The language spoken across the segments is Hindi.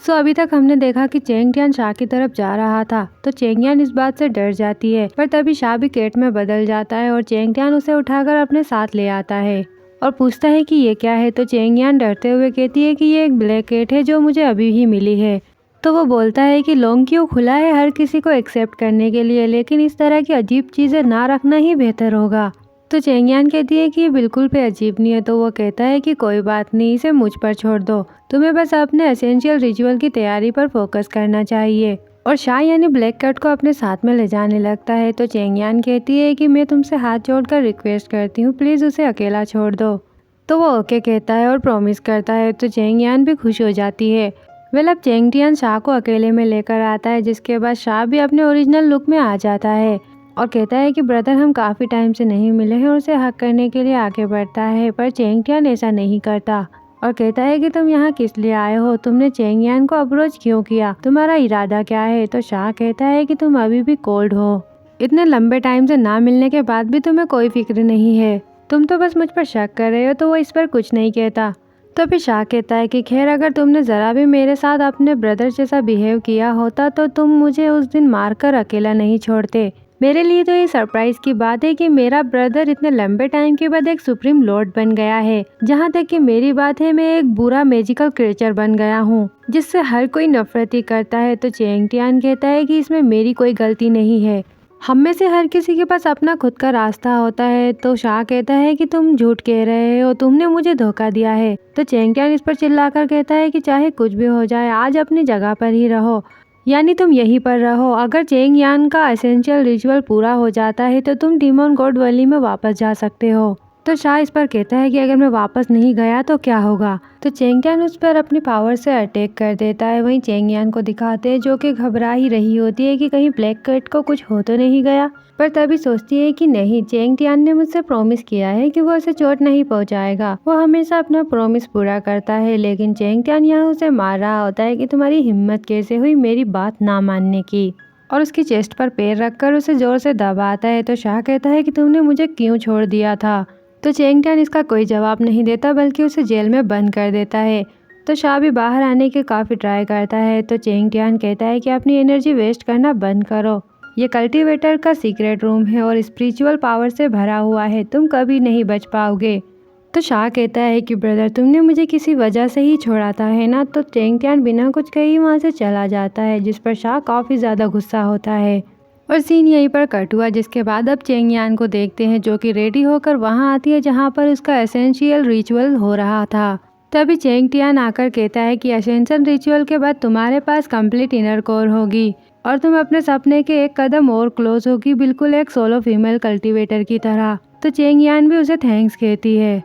अभी तक हमने देखा कि चेंग टियान शाह की तरफ जा रहा था, तो चेंग यान इस बात से डर जाती है, पर तभी शाह भी केट में बदल जाता है और चेंग टियान उसे उठाकर अपने साथ ले आता है और पूछता है कि ये क्या है। तो चेंग यान डरते हुए कहती है कि ये एक ब्लैक कैट है जो मुझे अभी ही मिली है। तो वो बोलता है कि लोंग खुला है हर किसी को एक्सेप्ट करने के लिए, लेकिन इस तरह की अजीब चीजें ना रखना ही बेहतर होगा। तो चेंग यान कहती है कि ये बिल्कुल भी अजीब नहीं है। तो वो कहता है कि कोई बात नहीं, इसे मुझ पर छोड़ दो, तुम्हें बस अपने एसेंशियल रिचुअल की तैयारी पर फोकस करना चाहिए। और शाह यानी ब्लैक कैट को अपने साथ में ले जाने लगता है। तो चेंग यान कहती है कि मैं तुमसे हाथ जोड़कर रिक्वेस्ट करती हूँ, प्लीज उसे अकेला छोड़ दो। तो वो ओके कहता है और प्रॉमिस करता है। तो चेंग यान भी खुश हो जाती है। वेल अब चेंग टियान शाह को अकेले में लेकर आता है, जिसके बाद शाह भी अपने ओरिजिनल लुक में आ जाता है और कहता है कि ब्रदर हम काफ़ी टाइम से नहीं मिले हैं, और उसे हक करने के लिए आगे बढ़ता है। पर चेंग टियान ऐसा नहीं करता और कहता है कि तुम यहाँ किस लिए आए हो, तुमने चेंग यान को अप्रोच क्यों किया, तुम्हारा इरादा क्या है। तो शाह कहता है कि तुम अभी भी कोल्ड हो, इतने लंबे टाइम से ना मिलने के बाद भी तुम्हें कोई फिक्र नहीं है, तुम तो बस मुझ पर शक कर रहे हो। तो वो इस पर कुछ नहीं कहता। तो फिर शाह कहता है कि खैर अगर तुमने ज़रा भी मेरे साथ अपने ब्रदर जैसा बिहेव किया होता तो तुम मुझे उस दिन मारकर अकेला नहीं छोड़ते। मेरे लिए तो ये सरप्राइज की बात है कि मेरा ब्रदर इतने लंबे टाइम के बाद एक सुप्रीम लॉर्ड बन गया है। जहाँ तक कि मेरी बात है, मैं एक बुरा मैजिकल क्रिएचर बन गया हूँ जिससे हर कोई नफरत ही करता है। तो चेंग टियान कहता है कि इसमें मेरी कोई गलती नहीं है, हम में से हर किसी के पास अपना खुद का रास्ता होता है। तो शाह कहता है कि तुम झूठ कह रहे हो, तुमने मुझे धोखा दिया है। तो चेंग टियान इस पर चिल्लाकर कहता है कि चाहे कुछ भी हो जाए, आज अपनी जगह पर ही रहो, यानी तुम यहीं पर रहो। अगर चेंग यान का एसेंशियल रिचुअल पूरा हो जाता है तो तुम डीमन गॉड वैली में वापस जा सकते हो। तो शाह इस पर कहता है कि अगर मैं वापस नहीं गया तो क्या होगा। तो चेंग यान उस पर अपनी पावर से अटैक कर देता है। वहीं चेंग यान को दिखाते हैं जो कि घबरा ही रही होती है कि कहीं ब्लैक कैट को कुछ हो तो नहीं गया, पर तभी सोचती है कि नहीं, चेंग टियान ने मुझसे प्रॉमिस किया है कि वो उसे चोट नहीं पहुंचाएगा, वो हमेशा अपना प्रॉमिस पूरा करता है। लेकिन चेंग टियान यहाँ उसे मार रहा होता है कि तुम्हारी हिम्मत कैसे हुई मेरी बात ना मानने की, और उसकी चेस्ट पर पैर रखकर उसे जोर से दबाता है। तो शाह कहता है कि तुमने मुझे क्यों छोड़ दिया था। तो चेंग टियान इसका कोई जवाब नहीं देता, बल्कि उसे जेल में बंद कर देता है। तो शाह भी बाहर आने की काफ़ी ट्राई करता है। तो चेंग टियान कहता है कि अपनी एनर्जी वेस्ट करना बंद करो, ये कल्टीवेटर का सीक्रेट रूम है और स्पिरिचुअल पावर से भरा हुआ है, तुम कभी नहीं बच पाओगे। तो शाह कहता है कि ब्रदर तुमने मुझे किसी वजह से ही छोड़ा था, है ना। तो चेंग टियान बिना कुछ कहे ही वहाँ से चला जाता है, जिस पर शाह काफ़ी ज़्यादा गुस्सा होता है। और सीन यहीं पर कट हुआ, जिसके बाद अब चेंग यान को देखते हैं जो कि रेडी होकर वहाँ आती है जहाँ पर उसका एसेंशियल रिचुअल हो रहा था। तभी चेंग टियान आकर कहता है कि एसेंशियल रिचुअल के बाद तुम्हारे पास कंप्लीट इनर कोर होगी और तुम अपने सपने के एक कदम और क्लोज होगी, बिल्कुल एक सोलो फीमेल कल्टीवेटर की तरह। तो चेंग यान भी उसे थैंक्स कहती है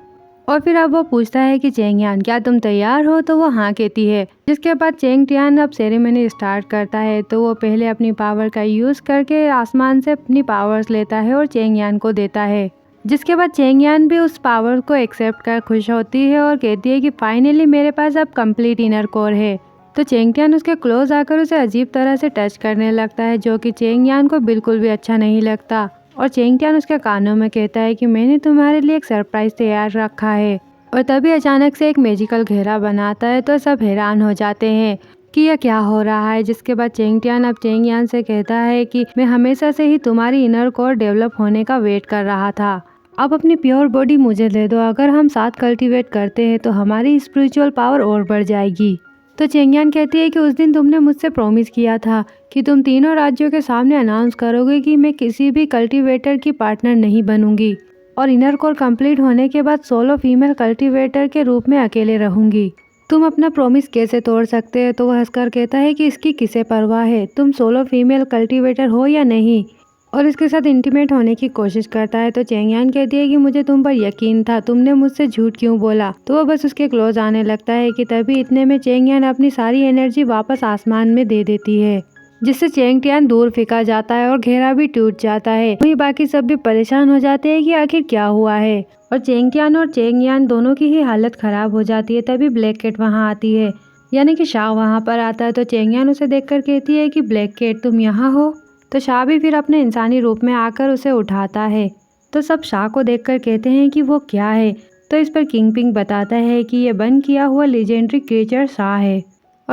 और फिर अब वो पूछता है कि चेंग यान क्या तुम तैयार हो। तो वो हाँ कहती है, जिसके बाद चेंग टियान अब सेरेमनी स्टार्ट करता है। तो वो पहले अपनी पावर का यूज़ करके आसमान से अपनी पावर्स लेता है और चेंग यान को देता है, जिसके बाद चेंग यान भी उस पावर को एक्सेप्ट कर खुश होती है और कहती है कि फाइनली मेरे पास अब कंप्लीट इनर कोर है। तो चेंग टियान उसके क्लोज आकर उसे अजीब तरह से टच करने लगता है, जो कि चेंग यान को बिल्कुल भी अच्छा नहीं लगता। और चेंग टियान उसके कानों में कहता है कि मैंने तुम्हारे लिए एक सरप्राइज तैयार रखा है। और तभी अचानक से एक मैजिकल घेरा बनाता है। तो सब हैरान हो जाते हैं कि यह क्या हो रहा है, जिसके बाद चेंग टियान अब चेंग यान से कहता है कि मैं हमेशा से ही तुम्हारी इनर कोर डेवलप होने का वेट कर रहा था, अब अपनी प्योर बॉडी मुझे दे दो, अगर हम साथ कल्टीवेट करते हैं तो हमारी स्पिरिचुअल पावर और बढ़ जाएगी। तो चेंग यान कहती है कि उस दिन तुमने मुझसे प्रॉमिस किया था कि तुम तीनों राज्यों के सामने अनाउंस करोगे कि मैं किसी भी कल्टीवेटर की पार्टनर नहीं बनूंगी और इनर कोर कंप्लीट होने के बाद सोलो फीमेल कल्टीवेटर के रूप में अकेले रहूंगी। तुम अपना प्रॉमिस कैसे तोड़ सकते हो। तो वह हंसकर कहता है कि इसकी किसे परवाह है, तुम सोलो फीमेल कल्टीवेटर हो या नहीं, और इसके साथ इंटीमेट होने की कोशिश करता है। तो चेंग यान कहती है कि मुझे तुम पर यकीन था, तुमने मुझसे झूठ क्यों बोला। तो वो बस उसके क्लोज आने लगता है कि तभी इतने में चेंग यान अपनी सारी एनर्जी वापस आसमान में दे देती है, जिससे चेंग टियान दूर फेंका जाता है और घेरा भी टूट जाता है। वहीं बाकी सब भी परेशान हो जाते हैं कि आखिर क्या हुआ है, और चेंग टियान और चेंग यान दोनों की ही हालत खराब हो जाती है। तभी ब्लैक कैट वहाँ आती है, यानी कि शाह वहाँ पर आता है। तो चेंग यान उसे देखकर कहती है कि ब्लैक कैट तुम यहाँ हो। तो शाह भी फिर अपने इंसानी रूप में आकर उसे उठाता है। तो सब शाह को देखकर कहते हैं कि वो क्या है। तो इस पर किंग पिंग बताता है कि ये बंद किया हुआ लेजेंडरी क्रिएचर शाह है,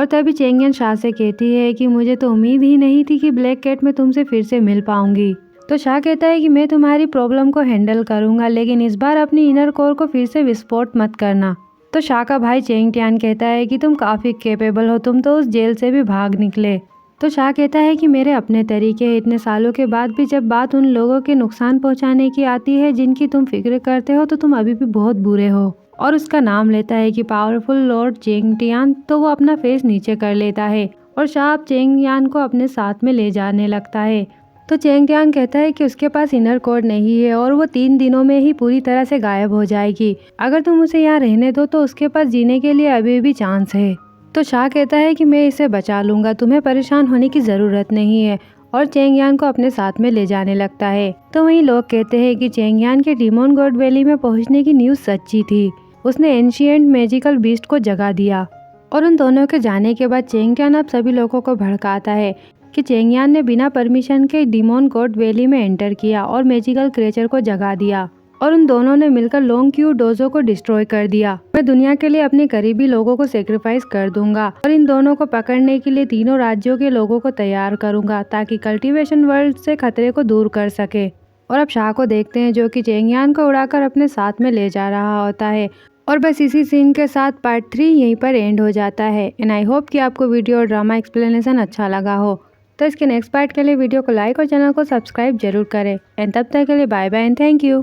और तभी चेंगियन शाह से कहती है कि मुझे तो उम्मीद ही नहीं थी कि ब्लैक कैट में तुमसे फिर से मिल पाऊंगी। तो शाह कहता है कि मैं तुम्हारी प्रॉब्लम को हैंडल करूंगा, लेकिन इस बार अपनी इनर कोर को फिर से विस्फोट मत करना। तो शाह का भाई चेंग टियान कहता है कि तुम काफ़ी कैपेबल हो, तुम तो उस जेल से भी भाग निकले। तो शाह कहता है कि मेरे अपने तरीके हैं, इतने सालों के बाद भी जब बात उन लोगों के नुकसान पहुंचाने की आती है जिनकी तुम फिक्र करते हो, तो तुम अभी भी बहुत बुरे हो। और उसका नाम लेता है कि पावरफुल लॉर्ड चेंग टियान। तो वो अपना फेस नीचे कर लेता है और शाह चेंग यान को अपने साथ में ले जाने लगता है। तो चेंग टियान कहता है कि उसके पास इनर कोड नहीं है और वो 3 दिनों में ही पूरी तरह से गायब हो जाएगी। अगर तुम उसे यहाँ रहने दो तो उसके पास जीने के लिए अभी भी चांस है। तो शाह कहता है कि मैं इसे बचा लूंगा, तुम्हें परेशान होने की ज़रूरत नहीं है, और चेंग यान को अपने साथ में ले जाने लगता है। तो वहीं लोग कहते हैं कि चेंग यान के डिमोन गॉड वैली में पहुंचने की न्यूज़ सच्ची थी, उसने एंशिएंट मैजिकल बीस्ट को जगा दिया। और उन दोनों के जाने के बाद चेंग यान अब सभी लोगों को भड़काता है कि चेंग यान ने बिना परमिशन के डिमोन गॉड वैली में एंटर किया और मैजिकल क्रिएचर को जगा दिया, और उन दोनों ने मिलकर लोंग क्यू डोजो को डिस्ट्रॉय कर दिया। मैं दुनिया के लिए अपने करीबी लोगों को सेक्रीफाइस कर दूंगा और इन दोनों को पकड़ने के लिए तीनों राज्यों के लोगों को तैयार करूंगा ताकि कल्टीवेशन वर्ल्ड से खतरे को दूर कर सके। और अब शाह को देखते हैं जो कि चेंग यान को उड़ाकर अपने साथ में ले जा रहा होता है। और बस इसी सीन के साथ पार्ट 3 यहीं पर एंड हो जाता है। एंड आई होप कि आपको वीडियो और ड्रामा एक्सप्लेनेशन अच्छा लगा हो। तो इसके नेक्स्ट पार्ट के लिए वीडियो को लाइक और चैनल को सब्सक्राइब जरूर करें। एंड तब तक के लिए bye bye and thank you.